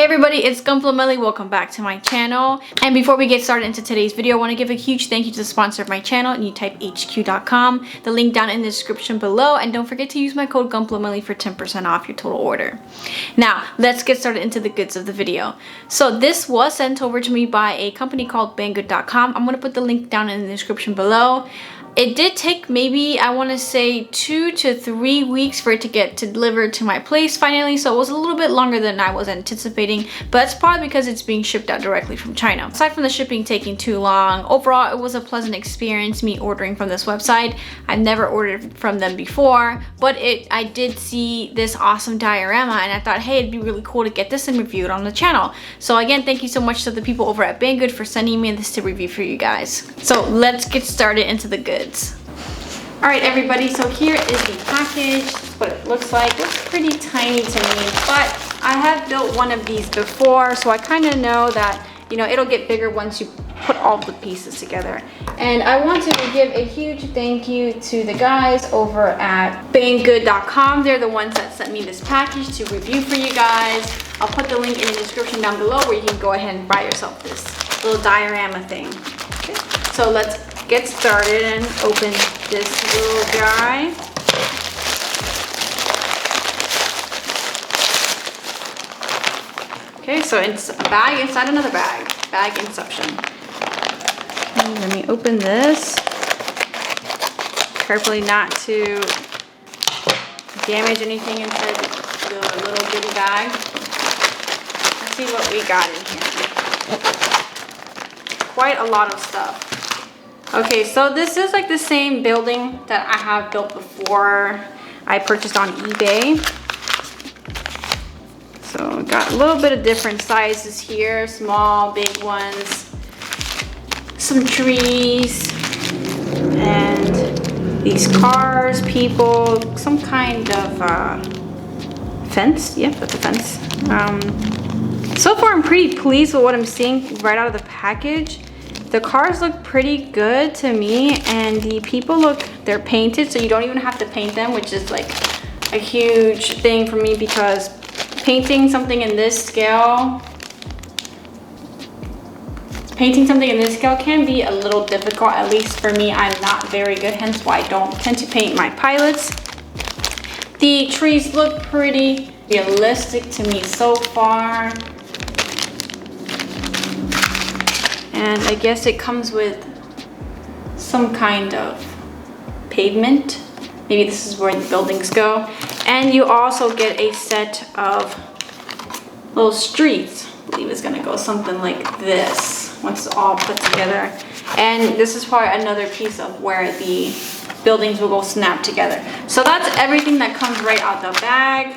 everybody, it's Gunpla. Welcome back to my channel. And before we get started into today's video, I want to give a huge thank you to the sponsor of my channel, NEWTYPEHQ.com. The link down in the description below, and don't forget to use my code Gunpla for 10% off your total order. Now, let's get started into the goods of the video. So this was sent over to me by a company called Banggood.com. I'm going to put the link down in the description below. It did take maybe, I want to say 2 to 3 weeks for it to get delivered to my place finally, so it was a little bit longer than I was anticipating, but that's probably because it's being shipped out directly from China. Aside from the shipping taking too long, overall it was a pleasant experience me ordering from this website. I've never ordered from them before, but I did see this awesome diorama and I thought, hey, it'd be really cool to get this and review it on the channel. So again, thank you so much to the people over at Banggood for sending me this to review for you guys. So let's get started into the goods. Alright everybody, so here is the package. That's what it looks like. It looks pretty tiny to me, but I have built one of these before, so I kind of know that, you know, it'll get bigger once you put all the pieces together. And I want to give a huge thank you to the guys over at Banggood.com. They're the ones that sent me this package to review for you guys. I'll put the link in the description down below where you can go ahead and buy yourself this little diorama thing. Okay. So let's get started and open this little guy. Okay, so it's a bag inside another bag. Bag inception. Okay, let me open this. Carefully not to damage anything inside the little bitty bag. Let's see what we got in here. Quite a lot of stuff. Okay, so this is like the same building that I have built before. I purchased on eBay. So got a little bit of different sizes here, small, big ones, some trees, and these cars, people, some kind of fence. Yep, that's a fence. So far I'm pretty pleased with what I'm seeing right out of the package. The cars look pretty good to me, and the people they're painted, so you don't even have to paint them, which is like a huge thing for me because painting something in this scale can be a little difficult, at least for me. I'm not very good, hence why I don't tend to paint my pilots. The trees look pretty realistic to me so far. And I guess it comes with some kind of pavement. Maybe this is where the buildings go. And you also get a set of little streets. I believe it's gonna go something like this once it's all put together. And this is probably another piece of where the buildings will go snap together. So that's everything that comes right out the bag.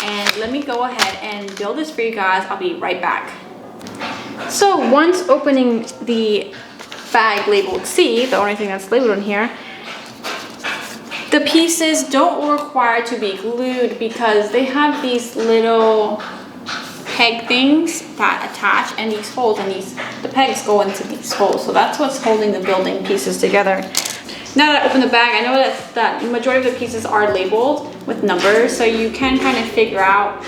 And let me go ahead and build this for you guys. I'll be right back. So once opening the bag labeled C, the only thing that's labeled on here, the pieces don't require to be glued because they have these little peg things that attach and these holes, and the pegs go into these holes. So that's what's holding the building pieces together. Now that I open the bag, I know that the majority of the pieces are labeled with numbers, so you can kind of figure out,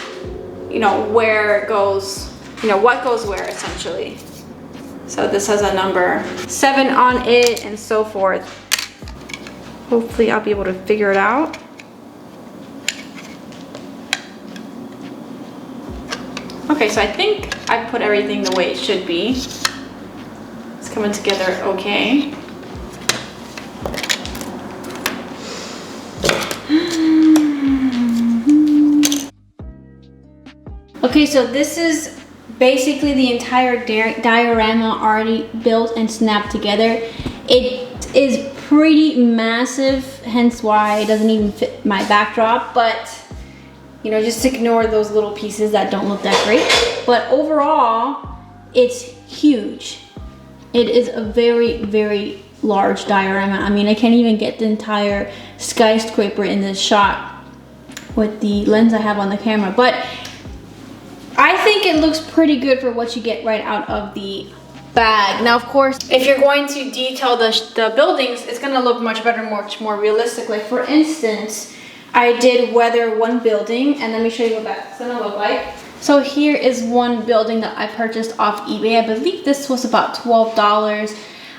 you know, where it goes. You know, what goes where, essentially. So this has a number 7 on it and so forth. Hopefully I'll be able to figure it out. Okay, so I think I put everything the way it should be. It's coming together okay. Okay, so this is basically the entire diorama already built and snapped together. It is pretty massive, hence why it doesn't even fit my backdrop, but you know, just ignore those little pieces that don't look that great. But overall, it's huge. It is a very, very large diorama. I mean, I can't even get the entire skyscraper in this shot with the lens I have on the camera, but I think it looks pretty good for what you get right out of the bag. Now, of course, if you're going to detail the buildings, it's gonna look much better, much more realistic. Like for instance, I did weather one building, and let me show you what that's gonna look like. So here is one building that I purchased off eBay. I believe this was about $12.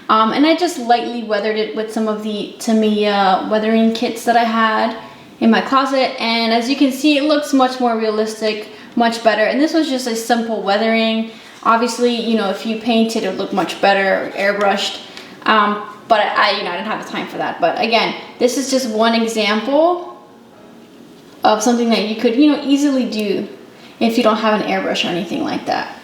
And I just lightly weathered it with some of the Tamiya weathering kits that I had in my closet. And as you can see, it looks much more realistic, much better. And this was just a simple weathering. Obviously, you know, if you paint it, it would look much better, airbrushed. But I didn't have the time for that. But again, this is just one example of something that you could, you know, easily do if you don't have an airbrush or anything like that.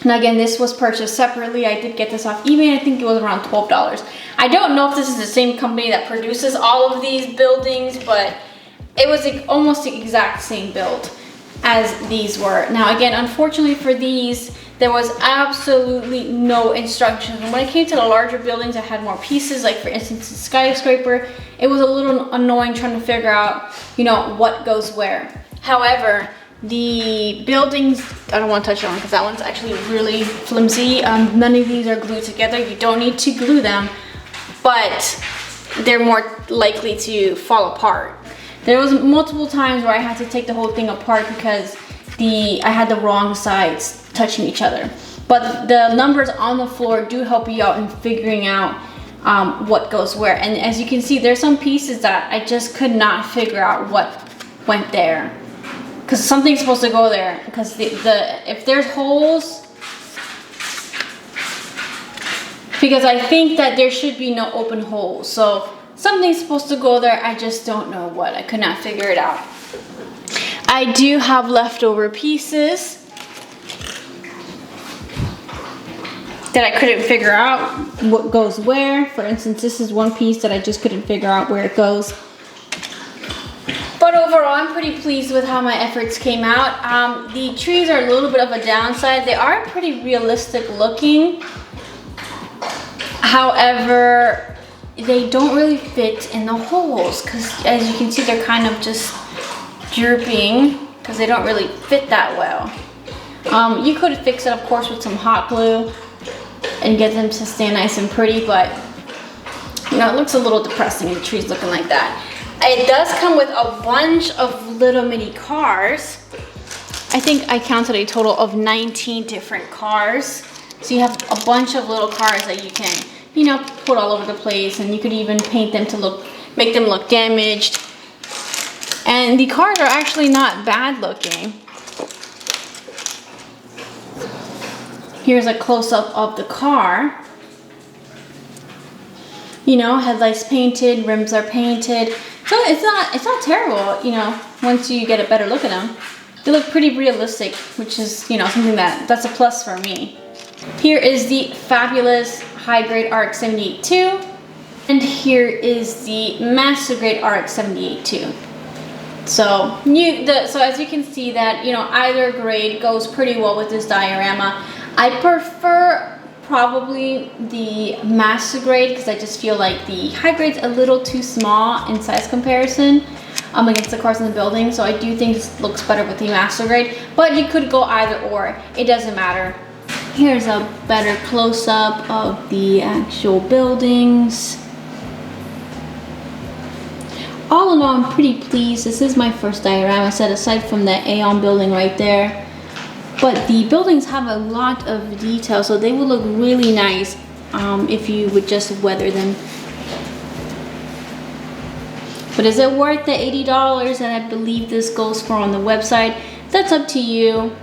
And again, this was purchased separately. I did get this off eBay. I think it was around $12. I don't know if this is the same company that produces all of these buildings, but it was almost the exact same build as these were. Now again, unfortunately for these, there was absolutely no instructions. And when it came to the larger buildings that had more pieces, like for instance, the skyscraper, it was a little annoying trying to figure out, you know, what goes where. However, the buildings, I don't want to touch on because that one's actually really flimsy. None of these are glued together. You don't need to glue them, but they're more likely to fall apart. There was multiple times where I had to take the whole thing apart because I had the wrong sides touching each other. But the numbers on the floor do help you out in figuring out what goes where. And as you can see, there's some pieces that I just could not figure out what went there. Because something's supposed to go there. Because if there's holes, because I think that there should be no open holes. So something's supposed to go there. I just don't know what. I could not figure it out. I do have leftover pieces that I couldn't figure out what goes where. For instance, this is one piece that I just couldn't figure out where it goes. But overall, I'm pretty pleased with how my efforts came out. The trees are a little bit of a downside. They are pretty realistic looking. However, they don't really fit in the holes because as you can see, they're kind of just drooping because they don't really fit that well. You could fix it, of course, with some hot glue and get them to stay nice and pretty, but you know, it looks a little depressing, the trees looking like that. It does come with a bunch of little mini cars. I think I counted a total of 19 different cars. So you have a bunch of little cars that you can, you know, put all over the place, and you could even paint them to make them look damaged. And the cars are actually not bad looking. Here's a close-up of the car. You know, headlights painted, rims are painted. So it's not terrible, you know, once you get a better look at them. They look pretty realistic, which is, you know, something that's a plus for me. Here is the fabulous high-grade RX 78-2. And here is the master grade RX 78-2. So as you can see that, you know, either grade goes pretty well with this diorama. I prefer probably the master grade because I just feel like the high grade's a little too small in size comparison against the cars in the building. So I do think this looks better with the master grade, but you could go either or, it doesn't matter. Here's a better close-up of the actual buildings. All in all, I'm pretty pleased. This is my first diorama set aside from the Aeon building right there. But the buildings have a lot of detail, so they would look really nice if you would just weather them. But is it worth the $80 that I believe this goes for on the website? That's up to you.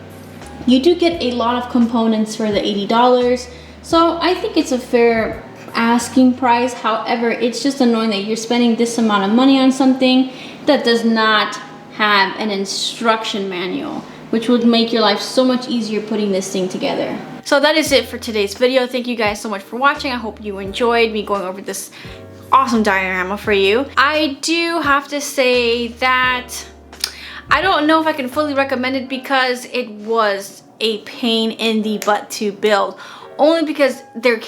You do get a lot of components for the $80, so I think it's a fair asking price. However, it's just annoying that you're spending this amount of money on something that does not have an instruction manual, which would make your life so much easier putting this thing together. So that is it for today's video. Thank you guys so much for watching. I hope you enjoyed me going over this awesome diorama for you. I do have to say that I don't know if I can fully recommend it because it was a pain in the butt to build. Only because there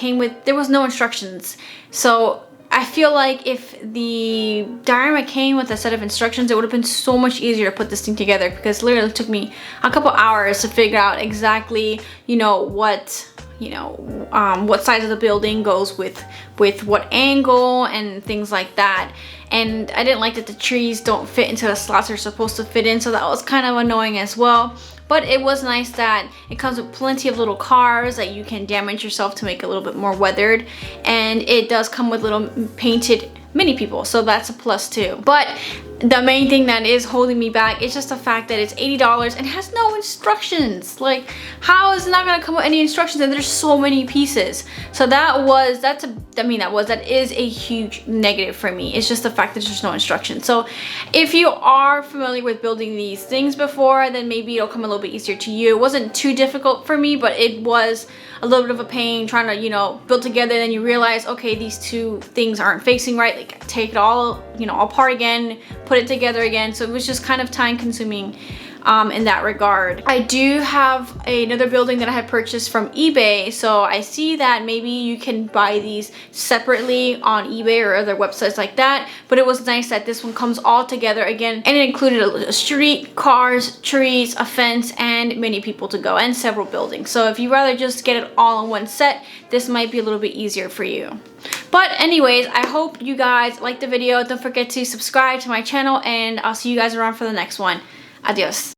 was no instructions. So I feel like if the diorama came with a set of instructions, it would have been so much easier to put this thing together, because literally it took me a couple hours to figure out exactly, you know, what size of the building goes with what angle and things like that. And I didn't like that the trees don't fit into the slots they're supposed to fit in, so that was kind of annoying as well. but it was nice that it comes with plenty of little cars that you can damage yourself to make it a little bit more weathered, and it does come with little painted mini people, so that's a plus too. But the main thing that is holding me back is just the fact that it's $80 and has no instructions. Like, how is it not gonna come with any instructions, and there's so many pieces? So that is a huge negative for me. It's just the fact that there's no instructions. So if you are familiar with building these things before, then maybe it'll come a little bit easier to you. It wasn't too difficult for me, but it was a little bit of a pain trying to, you know, build together. Then you realize, okay, these two things aren't facing right. Like, take it all, you know, all apart again, put it together again. So it was just kind of time consuming in that regard. I do have another building that I had purchased from eBay, so I see that maybe you can buy these separately on eBay or other websites like that, but it was nice that this one comes all together again, and it included a street, cars, trees, a fence, and many people to go, and several buildings. So if you rather just get it all in one set, this might be a little bit easier for you. But anyways, I hope you guys liked the video. Don't forget to subscribe to my channel, and I'll see you guys around for the next one. Adios.